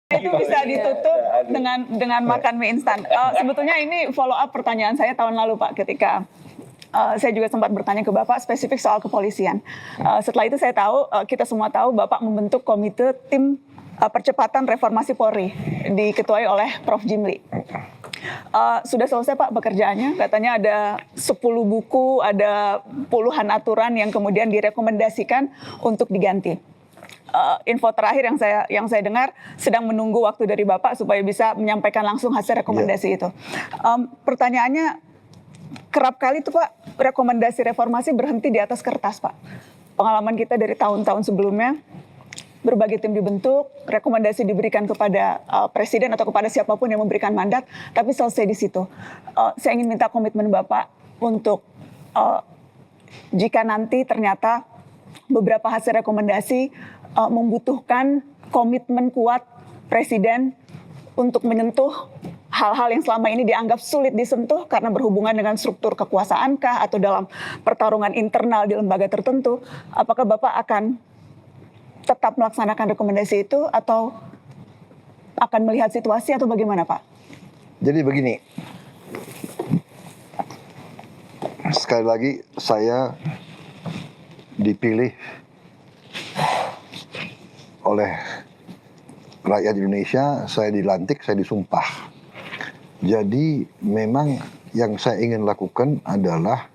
Itu bisa ditutup dengan makan mie instan. Sebetulnya ini follow up pertanyaan saya tahun lalu Pak, ketika saya juga sempat bertanya ke Bapak spesifik soal kepolisian. Setelah itu saya tahu, kita semua tahu Bapak membentuk komite tim percepatan reformasi Polri, diketuai oleh Prof. Jimli. Sudah selesai Pak pekerjaannya, katanya ada 10 buku, ada puluhan aturan yang kemudian direkomendasikan untuk diganti. Info terakhir yang saya dengar sedang menunggu waktu dari Bapak supaya bisa menyampaikan langsung hasil rekomendasi itu. Pertanyaannya, kerap kali tuh Pak rekomendasi reformasi berhenti di atas kertas Pak. Pengalaman kita dari tahun-tahun sebelumnya, berbagai tim dibentuk, rekomendasi diberikan kepada presiden atau kepada siapapun yang memberikan mandat, tapi selesai di situ. Saya ingin minta komitmen Bapak untuk jika nanti ternyata beberapa hasil rekomendasi membutuhkan komitmen kuat presiden untuk menyentuh hal-hal yang selama ini dianggap sulit disentuh karena berhubungan dengan struktur kekuasaankah atau dalam pertarungan internal di lembaga tertentu, apakah Bapak akan tetap melaksanakan rekomendasi itu atau akan melihat situasi atau bagaimana Pak? Jadi begini, sekali lagi saya dipilih oleh rakyat Indonesia, saya dilantik, saya disumpah. Jadi memang yang saya ingin lakukan adalah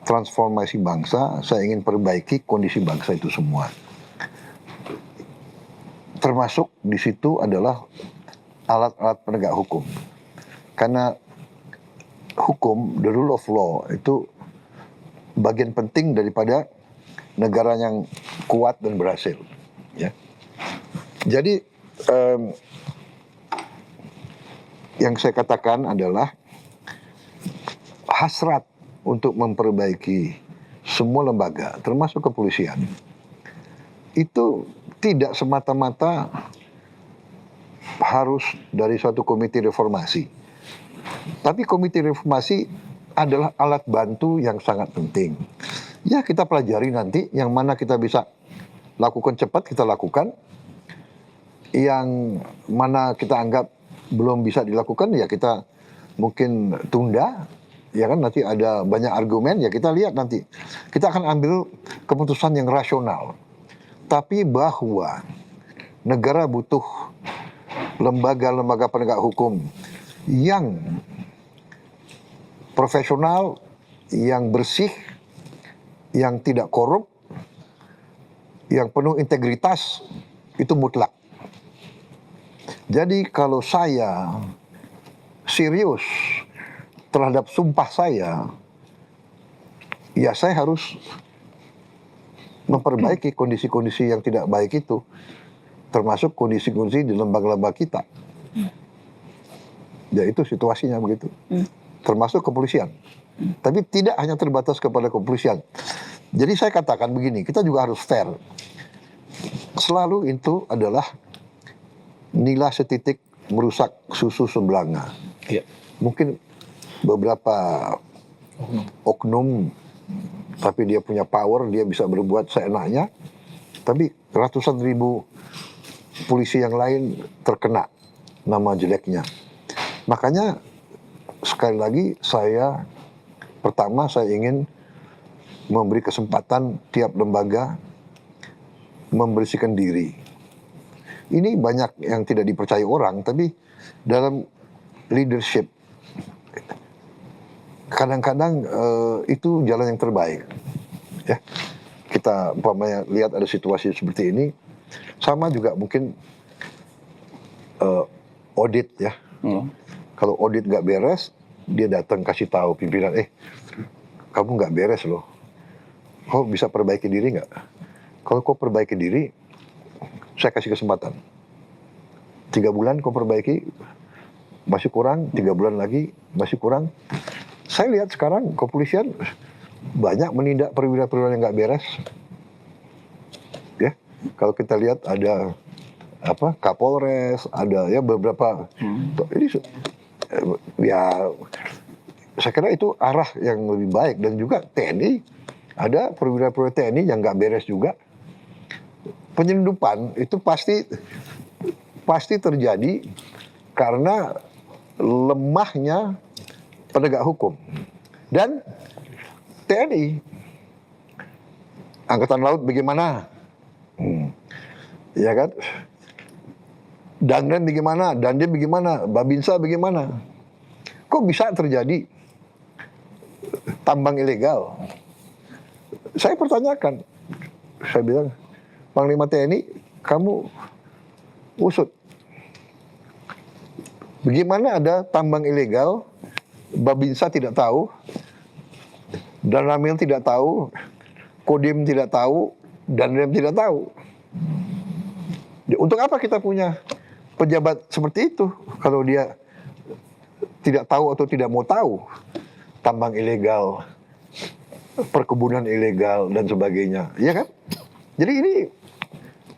transformasi bangsa, saya ingin perbaiki kondisi bangsa itu semua. Termasuk di situ adalah alat-alat penegak hukum. Karena hukum, the rule of law itu bagian penting daripada negara yang kuat dan berhasil. Ya. Jadi yang saya katakan adalah hasrat untuk memperbaiki semua lembaga, termasuk kepolisian, itu tidak semata-mata harus dari suatu komite reformasi. Tapi komite reformasi adalah alat bantu yang sangat penting. Ya, kita pelajari nanti yang mana kita bisa lakukan cepat, kita lakukan. Yang mana kita anggap belum bisa dilakukan, ya kita mungkin tunda. Ya kan, nanti ada banyak argumen, ya kita lihat nanti. Kita akan ambil keputusan yang rasional. Tapi bahwa negara butuh lembaga-lembaga penegak hukum yang profesional, yang bersih, yang tidak korup, yang penuh integritas, itu mutlak. Jadi kalau saya serius terhadap sumpah saya, ya saya harus memperbaiki kondisi-kondisi yang tidak baik itu, termasuk kondisi-kondisi di lembaga-lembaga kita. Ya itu situasinya begitu, termasuk kepolisian. Tapi tidak hanya terbatas kepada kepolisian. Jadi saya katakan begini, kita juga harus fair. Selalu itu adalah nila setitik merusak susu sebelanga. Ya. Mungkin beberapa oknum, tapi dia punya power, dia bisa berbuat seenaknya. Tapi ratusan ribu polisi yang lain terkena nama jeleknya. Makanya sekali lagi pertama saya ingin memberi kesempatan tiap lembaga membersihkan diri. Ini banyak yang tidak dipercaya orang, tapi dalam leadership kadang-kadang itu jalan yang terbaik. Ya, kita umpamanya lihat ada situasi seperti ini, sama juga mungkin audit ya. Kalau audit nggak beres, dia datang kasih tahu pimpinan, kamu nggak beres loh. Kau bisa perbaiki diri nggak? Kalau kau perbaiki diri, saya kasih kesempatan. 3 bulan kau perbaiki, masih kurang, 3 bulan lagi, masih kurang. Saya lihat sekarang kepolisian banyak menindak perwira-perwira yang nggak beres. Ya, kalau kita lihat ada Kapolres, ada ya beberapa. Ini ya saya kira itu arah yang lebih baik. Dan juga TNI, ada perwira-perwira TNI yang nggak beres juga. Penyelundupan itu pasti pasti terjadi karena lemahnya penegak hukum. Dan TNI, Angkatan Laut bagaimana? Ya kan? Danrem bagaimana? Dandim bagaimana? Babinsa bagaimana? Kok bisa terjadi tambang ilegal? Saya pertanyakan, saya bilang, Panglima TNI, kamu usut. Bagaimana ada tambang ilegal, Babinsa tidak tahu, dan Ramil tidak tahu, Kodim tidak tahu, Danrem tidak tahu. Untuk apa kita punya pejabat seperti itu kalau dia tidak tahu atau tidak mau tahu tambang ilegal, perkebunan ilegal dan sebagainya, ya kan? Jadi ini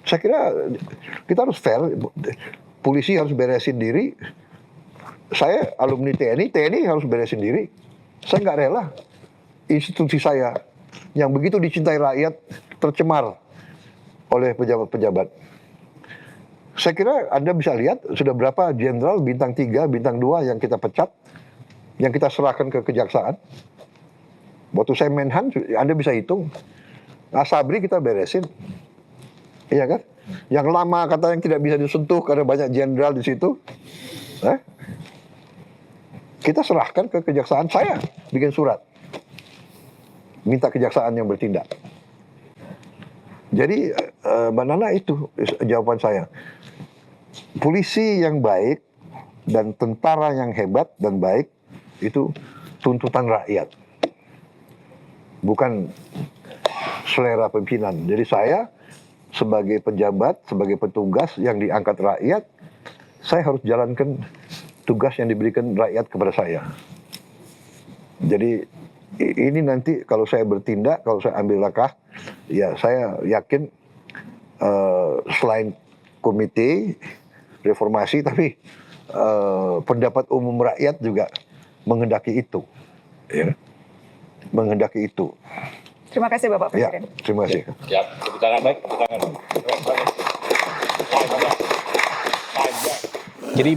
saya kira kita harus fair, polisi harus beresin diri. Saya alumni TNI harus beresin diri. Saya nggak rela institusi saya yang begitu dicintai rakyat tercemar oleh pejabat-pejabat. Saya kira Anda bisa lihat sudah berapa jenderal bintang 3, bintang 2 yang kita pecat, yang kita serahkan ke kejaksaan. Waktu saya Menhan, Anda bisa hitung. Asabri kita beresin, iya kan? Yang lama kata yang tidak bisa disentuh karena banyak jenderal di situ. Kita serahkan ke kejaksaan. Saya bikin surat minta kejaksaan yang bertindak. Jadi Mbak Nana, itu jawaban saya. Polisi yang baik dan tentara yang hebat dan baik itu tuntutan rakyat, bukan selera pimpinan. Jadi saya sebagai pejabat, sebagai petugas yang diangkat rakyat, saya harus jalankan tugas yang diberikan rakyat kepada saya. Jadi ini nanti kalau saya bertindak, kalau saya ambil langkah, ya saya yakin selain komite reformasi, tapi pendapat umum rakyat juga menghendaki itu, ya, menghendaki itu. Terima kasih Bapak Presiden. Ya, terima kasih. Ya, tepuk tangan baik, tepuk tangan. Jadi